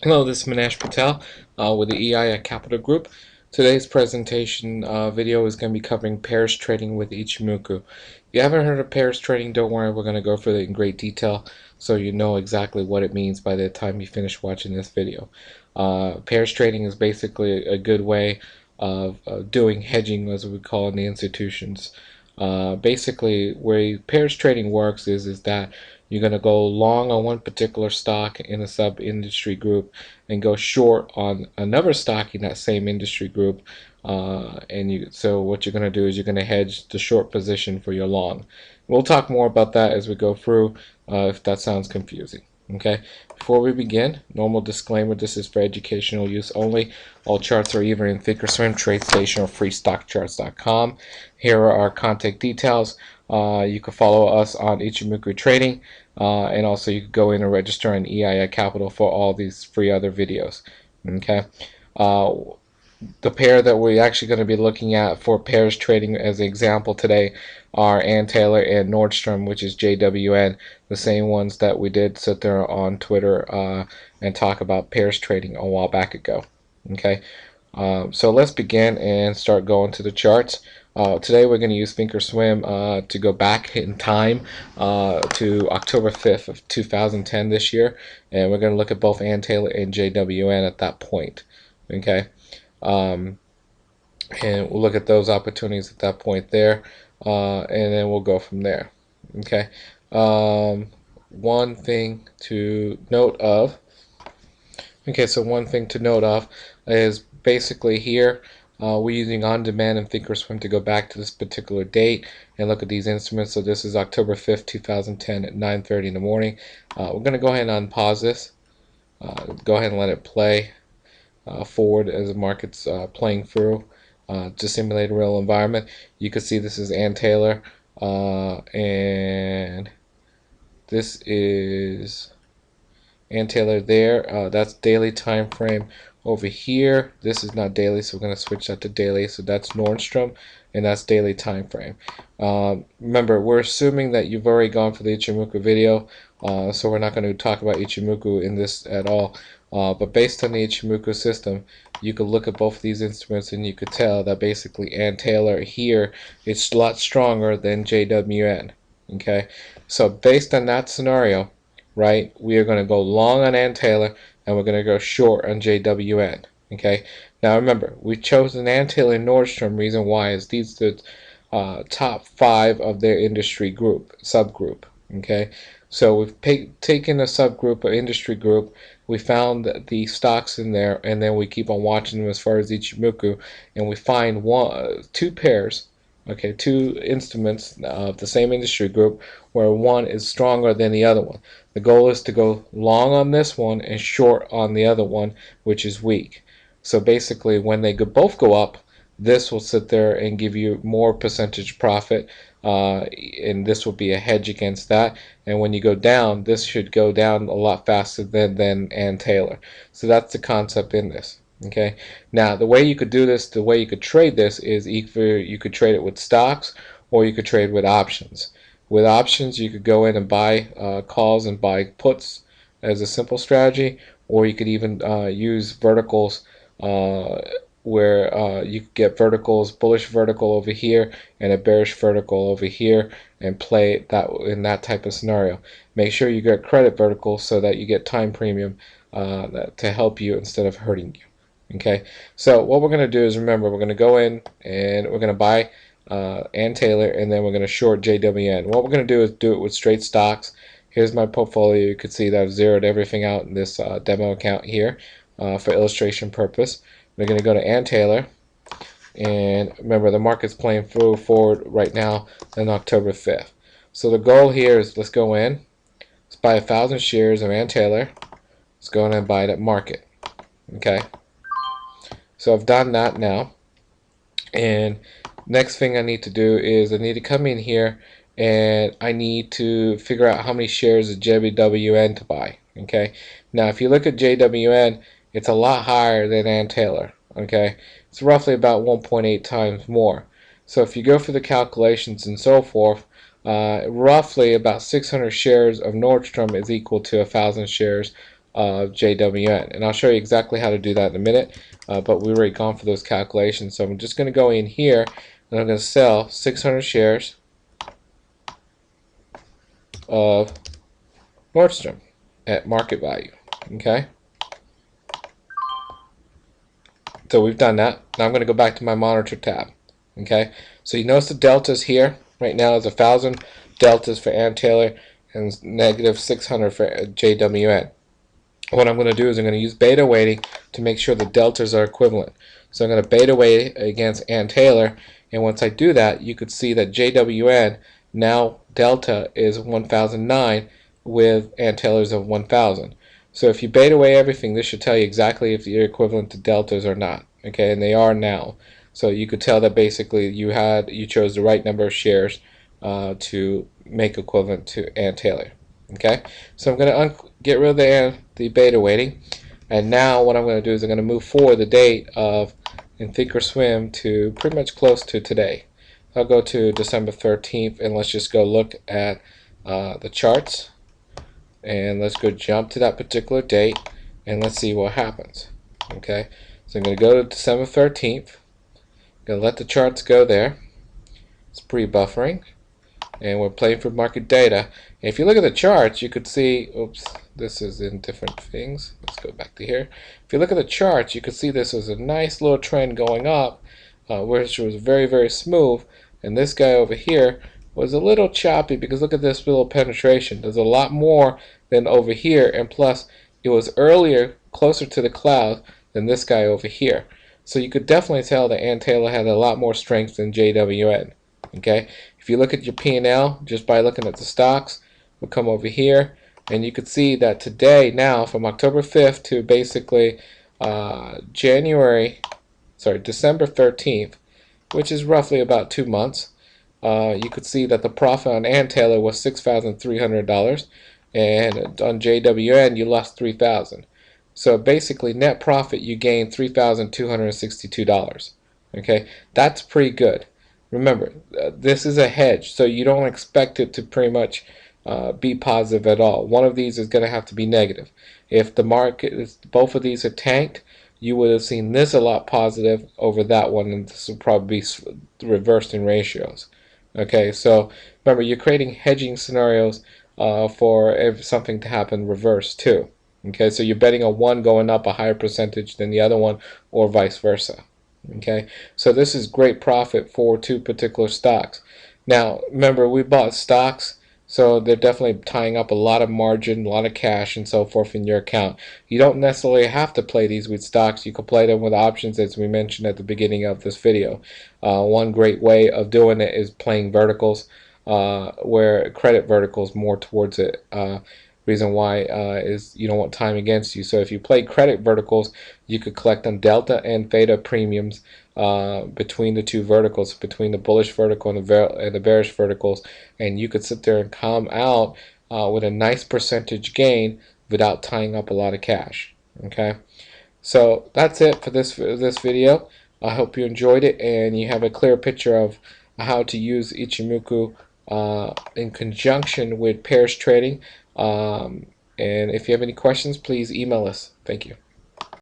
Hello, this is Manesh Patel with the EI Capital Group. Today's presentation video is going to be covering pairs trading with Ichimoku. If you haven't heard of pairs trading, don't worry, we're going to go through it in great detail so you know exactly what it means by the time you finish watching this video. Pairs trading is basically a good way of doing hedging, as we call it in the institutions. Basically, where pairs trading works is that you're going to go long on one particular stock in a sub-industry group and go short on another stock in that same industry group. So what you're going to do is you're going to hedge the short position for your long. We'll talk more about that as we go through if that sounds confusing. Okay, before we begin, normal disclaimer, this is for educational use only. All charts are either in Thinkorswim, TradeStation, or FreeStockCharts.com. Here are our contact details. You can follow us on Ichimoku Trading, and also you can go in and register on EI Capital for all these free other videos. Okay. Uh, the pair that we're actually going to be looking at for pairs trading as an example today are Ann Taylor and Nordstrom, which is JWN, the same ones that we did sit there on Twitter and talk about pairs trading a while back ago. Okay, so let's begin and start going to the charts. Today we're going to use Thinkorswim to go back in time to October 5th of 2010 this year, and we're going to look at both Ann Taylor and JWN at that point. Okay. Um, and we'll look at those opportunities at that point there, and then we'll go from there. Okay. One thing to note of. Okay, so one thing to note of is basically here we're using on-demand and Thinkorswim to go back to this particular date and look at these instruments. So this is October 5th, 2010 at 9:30 in the morning. We're going to go ahead and unpause this. Go ahead and let it play forward as the market's playing through to simulate a real environment. You can see this is Ann Taylor, and this is Ann Taylor there. That's daily time frame over here. This is not daily, so we're going to switch that to daily. So that's Nordstrom, and that's daily time frame. Remember, we're assuming that you've already gone for the Ichimoku video, so we're not going to talk about Ichimoku in this at all. But based on the Ichimoku system, you could look at both of these instruments and you could tell that basically Ann Taylor here is a lot stronger than JWN. Okay, so based on that scenario, right, we are going to go long on Ann Taylor and we're going to go short on JWN. Okay, now remember, we've chosen Ann Taylor and Nordstrom. Reason why is these are the top 5 of their industry group, subgroup. Okay, so we've taken a subgroup, an industry group. We found the stocks in there, and then we keep on watching them as far as Ichimoku, and we find two pairs, okay, two instruments of the same industry group where one is stronger than the other one. The goal is to go long on this one and short on the other one, which is weak. So basically, when they both go up, this will sit there and give you more percentage profit, and this will be a hedge against that. And when you go down, this should go down a lot faster than Ann Taylor. So that's the concept in this. Okay. Now the way you could do this, the way you could trade this is either you could trade it with stocks or you could trade with options. With options, you could go in and buy calls and buy puts as a simple strategy, or you could even use verticals. Where you get verticals, bullish vertical over here and a bearish vertical over here, and play that in that type of scenario. Make sure you get credit vertical so that you get time premium to help you instead of hurting you. Okay, so what we're going to do is, remember, we're going to go in and we're going to buy Ann Taylor, and then we're going to short JWN. What we're going to do is do it with straight stocks. Here's my portfolio. You can see that I've zeroed everything out in this demo account here for illustration purpose. We're going to go to Ann Taylor, and remember, the market's playing forward right now on October 5th. So the goal here is, let's go in, let's buy 1,000 shares of Ann Taylor. Let's go in and buy it at market. Okay, so I've done that now, and next thing I need to do is I need to come in here and I need to figure out how many shares of JWN to buy. Okay, now if you look at JWN, it's a lot higher than Ann Taylor. Okay, it's roughly about 1.8 times more. So if you go for the calculations and so forth, roughly about 600 shares of Nordstrom is equal to 1,000 shares of JWN, and I'll show you exactly how to do that in a minute, but we've already gone for those calculations. So I'm just going to go in here and I'm going to sell 600 shares of Nordstrom at market value. Okay, so we've done that. Now I'm going to go back to my monitor tab. Okay, so you notice the deltas here right now is 1,000 deltas for Ann Taylor and negative 600 for JWN. What I'm going to do is I'm going to use beta weighting to make sure the deltas are equivalent. So I'm going to beta weight against Ann Taylor, and once I do that, you could see that JWN now delta is 1009 with Ann Taylor's of 1000. So if you beta weigh everything, this should tell you exactly if you're equivalent to deltas or not. Okay, and they are now. So you could tell that basically you chose the right number of shares to make equivalent to Ann Taylor. Okay, so I'm going to get rid of the beta weighting, and now what I'm going to do is I'm going to move forward the date of in Thinkorswim to pretty much close to today. I'll go to December 13th, and let's just go look at the charts, and let's go jump to that particular date, and let's see what happens. Okay, so I'm going to go to December 13th. I'm going to let the charts go there. It's pre-buffering, and we're playing for market data. And if you look at the charts, you could see, oops, this is in different things. Let's go back to here. If you look at the charts, you could see this was a nice little trend going up, which was very, very smooth. And this guy over here was a little choppy because look at this little penetration. There's a lot more than over here, and plus it was earlier, closer to the cloud than this guy over here. So you could definitely tell that Ann Taylor had a lot more strength than JWN. Okay, if you look at your P&L just by looking at the stocks, we'll come over here and you could see that today, now from October 5th to basically December 13th, which is roughly about 2 months, you could see that the profit on Ann Taylor was $6,300, and on JWN you lost $3,000. So basically net profit you gained $3,262. Okay, that's pretty good. Remember, this is a hedge, so you don't expect it to pretty much be positive at all. One of these is going to have to be negative. If the market, both of these are tanked, you would have seen this a lot positive over that one, and this will probably be reversed in ratios. Okay, so remember, you're creating hedging scenarios for something to happen reverse too. Okay, so you're betting on one going up a higher percentage than the other one, or vice versa. Okay, so this is great profit for two particular stocks. Now, remember, we bought stocks, so they're definitely tying up a lot of margin, a lot of cash, and so forth in your account. You don't necessarily have to play these with stocks. You can play them with options, as we mentioned at the beginning of this video. One great way of doing it is playing verticals, where credit verticals more towards it. Reason why is you don't want time against you. So if you play credit verticals, you could collect on delta and theta premiums between the two verticals, between the bullish vertical and the bearish verticals, and you could sit there and come out with a nice percentage gain without tying up a lot of cash. Okay, so that's it for this video. I hope you enjoyed it and you have a clear picture of how to use Ichimoku in conjunction with pairs trading. And if you have any questions, please email us. Thank you.